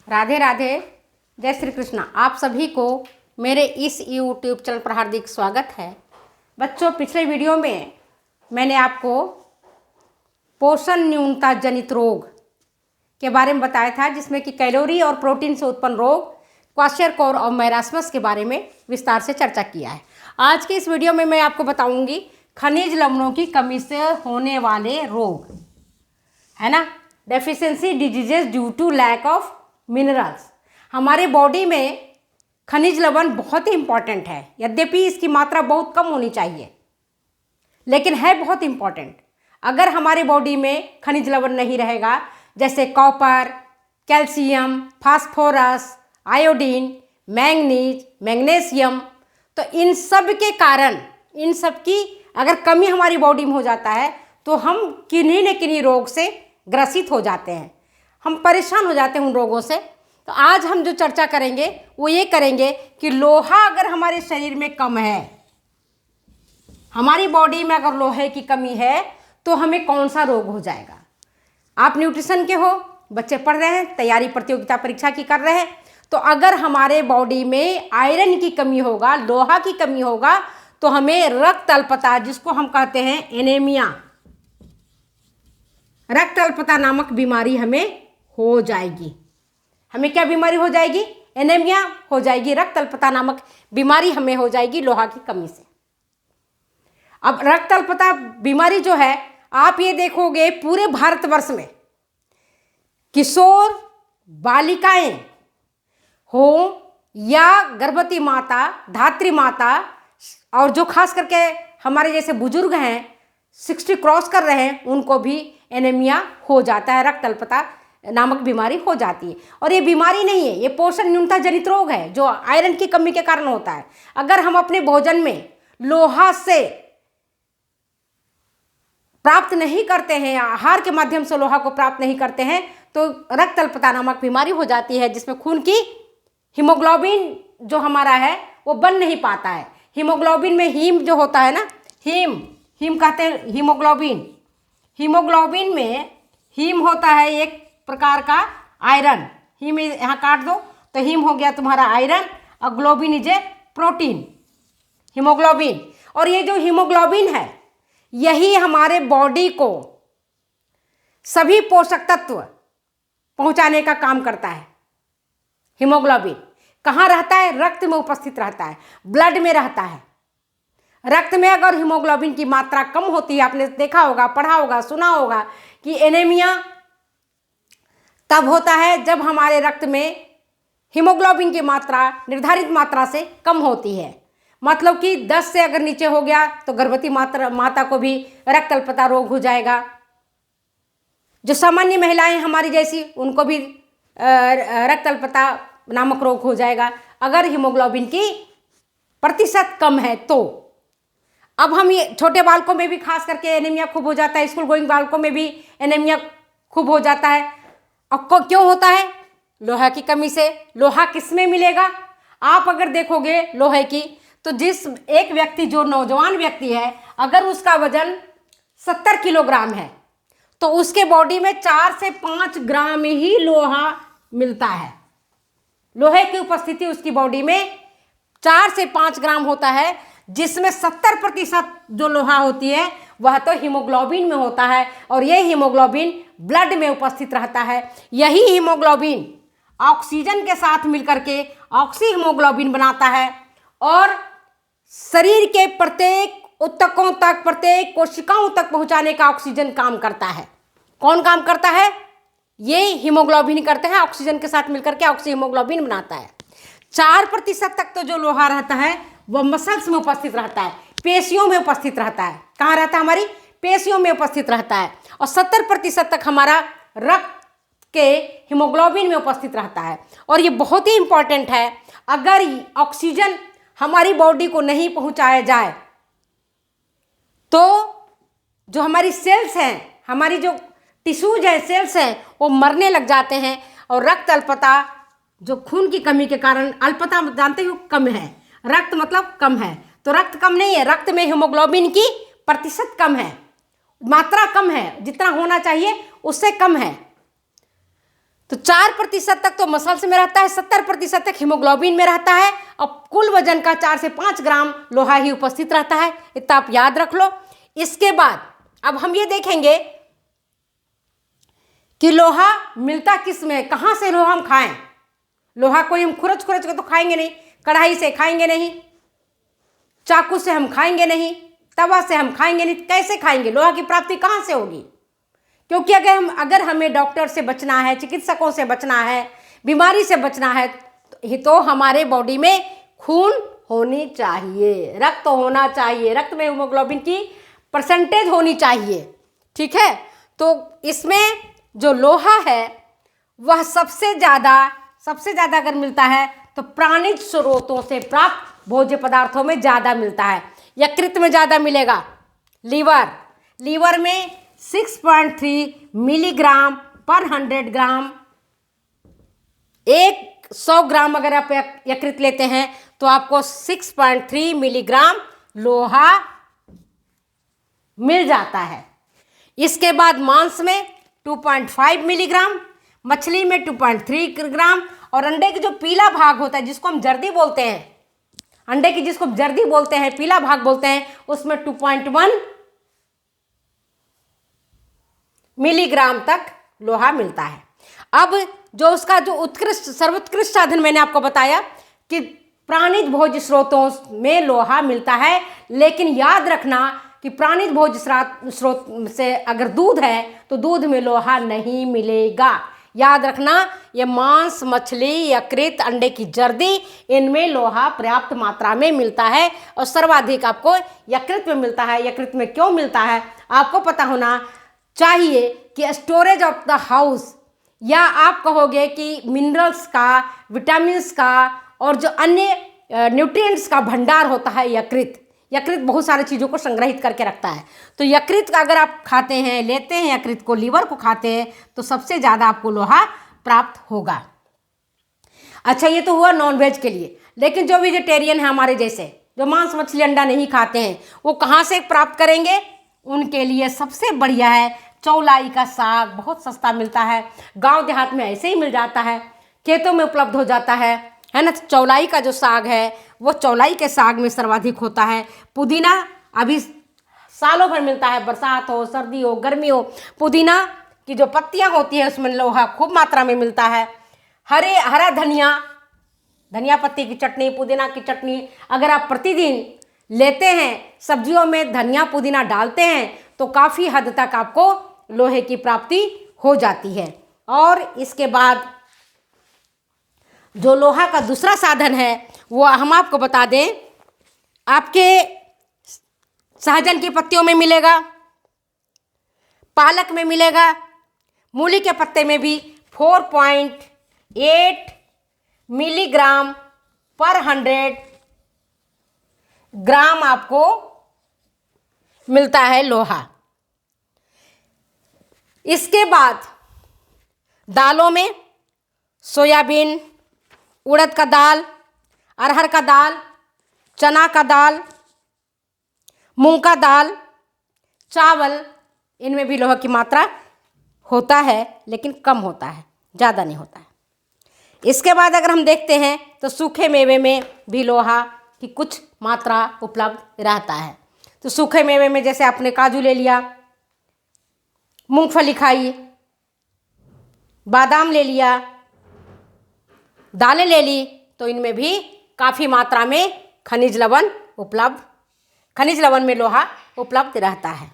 राधे राधे, जय श्री कृष्णा। आप सभी को मेरे इस YouTube चैनल पर हार्दिक स्वागत है। बच्चों, पिछले वीडियो में मैंने आपको पोषण न्यूनता जनित रोग के बारे में बताया था, जिसमें कि कैलोरी और प्रोटीन से उत्पन्न रोग, क्वाशरकोर और मैरास्मस के बारे में विस्तार से चर्चा किया है। आज के इस वीडियो में मैं आपको बताऊंगी खनिज लवणों की कमी से होने वाले रोग, है ना, deficiency diseases due to lack of minerals. हमारे बॉडी में खनिज लवण बहुत ही इंपॉर्टेंट है, यद्यपि इसकी मात्रा बहुत कम होनी चाहिए, लेकिन है बहुत इंपॉर्टेंट। अगर हमारे बॉडी में खनिज लवण नहीं रहेगा, जैसे copper, calcium, phosphorus, iodine, manganese, magnesium, तो इन सब के कारण, इन सब की अगर कमी हमारी बॉडी में हो जाता है तो हम किन्हीं न किन्हीं रोग से ग्रसित हो जाते हैं, हम परेशान हो जाते हैं उन रोगों से। तो आज हम जो चर्चा करेंगे वो ये करेंगे कि लोहा अगर हमारे शरीर में कम है, हमारी बॉडी में अगर लोहे की कमी है तो हमें कौन सा रोग हो जाएगा। आप न्यूट्रिशन के हो, बच्चे पढ़ रहे हैं, तैयारी प्रतियोगिता परीक्षा की कर रहे हैं, तो अगर हमारे बॉडी में आयरन की कमी होगा, लोहा की कमी होगा, तो हमें रक्त अल्पता, जिसको हम कहते हैं एनीमिया, रक्त अल्पता नामक बीमारी हमें हो जाएगी। हमें क्या बीमारी हो जाएगी? एनीमिया हो जाएगी, रक्त अल्पता नामक बीमारी हमें हो जाएगी लोहा की कमी से। अब रक्त अल्पता बीमारी जो है, आप ये देखोगे पूरे भारतवर्ष में किशोर बालिकाएं हो या गर्भवती माता, धात्री माता, और जो खास करके हमारे जैसे बुजुर्ग हैं, 60 क्रॉस कर रहे हैं, उनको भी एनीमिया हो जाता है, रक्त अल्पता नामक बीमारी हो जाती है। और ये बीमारी नहीं है, ये पोषण न्यूनता जनित रोग है जो आयरन की कमी के कारण होता है। अगर हम अपने भोजन में लोहा से प्राप्त नहीं करते हैं, आहार के माध्यम से लोहा को प्राप्त नहीं करते हैं, तो रक्त अल्पता नामक बीमारी हो जाती है, जिसमें खून की हीमोग्लोबिन जो हमारा है वो बन नहीं पाता है। हीमोग्लोबिन में हीम जो होता है ना, हीम कहते हैं हीमोग्लोबिन। हीमोग्लोबिन में हीम होता है एक प्रकार का आयरन। हीम यहाँ काट दो तो हीम हो गया तुम्हारा आयरन, और globin is a protein, haemoglobin. और ये जो हीमोग्लोबिन है, यही हमारे बॉडी को सभी पोषक तत्व पहुंचाने का काम करता है। हीमोग्लोबिन कहाँ रहता है? रक्त में उपस्थित रहता है, ब्लड में रहता है। रक्त में अगर हीमोग्लोबिन की मात्रा कम होती है, आपने देखा होगा, पढ़ा होगा, सुना होगा कि एनीमिया तब होता है जब हमारे रक्त में हीमोग्लोबिन की मात्रा निर्धारित मात्रा से कम होती है। मतलब कि 10 से अगर नीचे हो गया तो गर्भवती माता को भी रक्त अल्पता रोग हो जाएगा। जो सामान्य महिलाएं हमारी जैसी, उनको भी रक्त अल्पता नामक रोग हो जाएगा अगर हीमोग्लोबिन की प्रतिशत कम है तो। अब हम ये छोटे बालकों में भी खास करके एनीमिया खूब हो जाता है, स्कूल गोइंग बालकों में भी एनीमिया खूब हो जाता है। अब क्यों होता है? लोहा की कमी से। लोहा किस में मिलेगा? आप अगर देखोगे लोहे की, तो जिस एक व्यक्ति, जो नौजवान व्यक्ति है, अगर उसका वजन 70 किलोग्राम है तो उसके बॉडी में 4 से 5 ग्राम ही लोहा मिलता है। लोहे की उपस्थिति उसकी बॉडी में 4 से 5 ग्राम होता है, जिसमें 70% जो लोहा होती है वह तो हीमोग्लोबिन में होता है, और यह हीमोग्लोबिन ब्लड में उपस्थित रहता है। यही हीमोग्लोबिन ऑक्सीजन के साथ मिलकर के ऑक्सी हीमोग्लोबिन बनाता है, और शरीर के प्रत्येक ऊतकों तक, प्रत्येक कोशिकाओं तक पहुंचाने का ऑक्सीजन काम करता है। कौन काम करता है? ये हीमोग्लोबिन करते हैं, ऑक्सीजन के साथ मिलकर के ऑक्सी हीमोग्लोबिन बनाता है। 4% तक तो जो लोहा रहता है वह मसल्स में उपस्थित रहता है, पेशियों में उपस्थित रहता है। कहाँ रहता है? हमारी पेशियों में उपस्थित रहता है। और 70% तक हमारा रक्त के हीमोग्लोबिन में उपस्थित रहता है। और ये बहुत ही इंपॉर्टेंट है। अगर ऑक्सीजन हमारी बॉडी को नहीं पहुंचाया जाए तो जो हमारी सेल्स हैं, हमारी जो टिश्यूज हैं, सेल्स हैं, वो मरने लग जाते हैं। और रक्त अल्पता, जो खून की कमी के कारण, अल्पता जानते हो कम है, रक्त मतलब कम है, तो रक्त कम नहीं है, रक्त में हीमोग्लोबिन की प्रतिशत कम है, मात्रा कम है, जितना होना चाहिए उससे कम है। तो 4% तक तो मसल्स में रहता है, 70% तक हीमोग्लोबिन में रहता है, और कुल वजन का 4 से 5 ग्राम लोहा ही उपस्थित रहता है। इतना आप याद रख लो। इसके बाद अब हम ये देखेंगे कि लोहा मिलता किस में, कहाँ से लोहा हम खाएं। लोहा कोई हम खुरच खुरच के तो खाएंगे नहीं, कढ़ाई से खाएंगे नहीं, चाकू से हम खाएंगे नहीं, तवा से हम खाएंगे नहीं। कैसे खाएंगे? लोहा की प्राप्ति कहाँ से होगी? क्योंकि अगर हमें डॉक्टर से बचना है, चिकित्सकों से बचना है, बीमारी से बचना है, तो हमारे बॉडी में खून होनी चाहिए, रक्त होना चाहिए, रक्त में हीमोग्लोबिन की परसेंटेज होनी चाहिए। ठीक है, तो इसमें जो लोहा है वह सबसे ज़्यादा अगर मिलता है तो प्राणिज स्रोतों से प्राप्त भोज्य पदार्थों में ज़्यादा मिलता है। यकृत में ज़्यादा मिलेगा। लीवर में 6.3 मिलीग्राम पर 100 ग्राम। 100 ग्राम अगर आप यकृत लेते हैं तो आपको 6.3 मिलीग्राम लोहा मिल जाता है। इसके बाद मांस में 2.5 मिलीग्राम, मछली में 2.3 ग्राम, और अंडे की जो पीला भाग होता है जिसको हम जर्दी बोलते हैं, अंडे की जिसको जर्दी बोलते हैं, पीला भाग बोलते हैं, उसमें 2.1 मिलीग्राम तक लोहा मिलता है। अब जो उसका जो सर्वोत्कृष्ट साधन मैंने आपको बताया कि प्राणिज भोज्य स्रोतों में लोहा मिलता है, लेकिन याद रखना कि प्राणिज भोज्य स्रोत से अगर दूध है तो दूध में लोहा नहीं मिलेगा। याद रखना, ये मांस, मछली, यकृत, अंडे की जर्दी, इनमें लोहा पर्याप्त मात्रा में मिलता है, और सर्वाधिक आपको यकृत में मिलता है। यकृत में क्यों मिलता है आपको पता होना चाहिए कि स्टोरेज ऑफ द हाउस, या आप कहोगे कि मिनरल्स का, विटामिन्स का और जो अन्य न्यूट्रिएंट्स का भंडार होता है यकृत बहुत सारी चीज़ों को संग्रहित करके रखता है। तो यकृत का अगर आप खाते हैं, लेते हैं यकृत को, लीवर को खाते हैं, तो सबसे ज़्यादा आपको लोहा प्राप्त होगा। अच्छा, ये तो हुआ नॉनवेज के लिए। लेकिन जो वेजिटेरियन है हमारे जैसे, जो मांस, मछली, अंडा नहीं खाते हैं, वो कहाँ से प्राप्त करेंगे? उनके लिए सबसे बढ़िया है चौलाई का साग। बहुत सस्ता मिलता है, गांव देहात में ऐसे ही मिल जाता है, खेतों में उपलब्ध हो जाता है ना। चौलाई का जो साग है वो चौलाई के साग में सर्वाधिक होता है। पुदीना अभी सालों भर मिलता है, बरसात हो, सर्दी हो, गर्मी हो, पुदीना की जो पत्तियां होती है उसमें लोहा खूब मात्रा में मिलता है। हरा धनिया पत्ती की चटनी, पुदीना की चटनी अगर आप प्रतिदिन लेते हैं, सब्जियों में धनिया पुदीना डालते हैं, तो काफ़ी हद तक आपको लोहे की प्राप्ति हो जाती है। और इसके बाद जो लोहा का दूसरा साधन है वो हम आपको बता दें, आपके सहजन की पत्तियों में मिलेगा, पालक में मिलेगा, मूली के पत्ते में भी 4.8 मिलीग्राम पर 100 ग्राम आपको मिलता है लोहा। इसके बाद दालों में सोयाबीन, उड़द का दाल, अरहर का दाल, चना का दाल, मूंग का दाल, चावल, इनमें भी लोहा की मात्रा होता है, लेकिन कम होता है, ज़्यादा नहीं होता है। इसके बाद अगर हम देखते हैं तो सूखे मेवे में भी लोहा की कुछ मात्रा उपलब्ध रहता है। तो सूखे मेवे में जैसे आपने काजू ले लिया, मूंगफली खाई, बादाम ले लिया, दालें ले ली, तो इनमें भी काफ़ी मात्रा में खनिज लवण में लोहा उपलब्ध रहता है।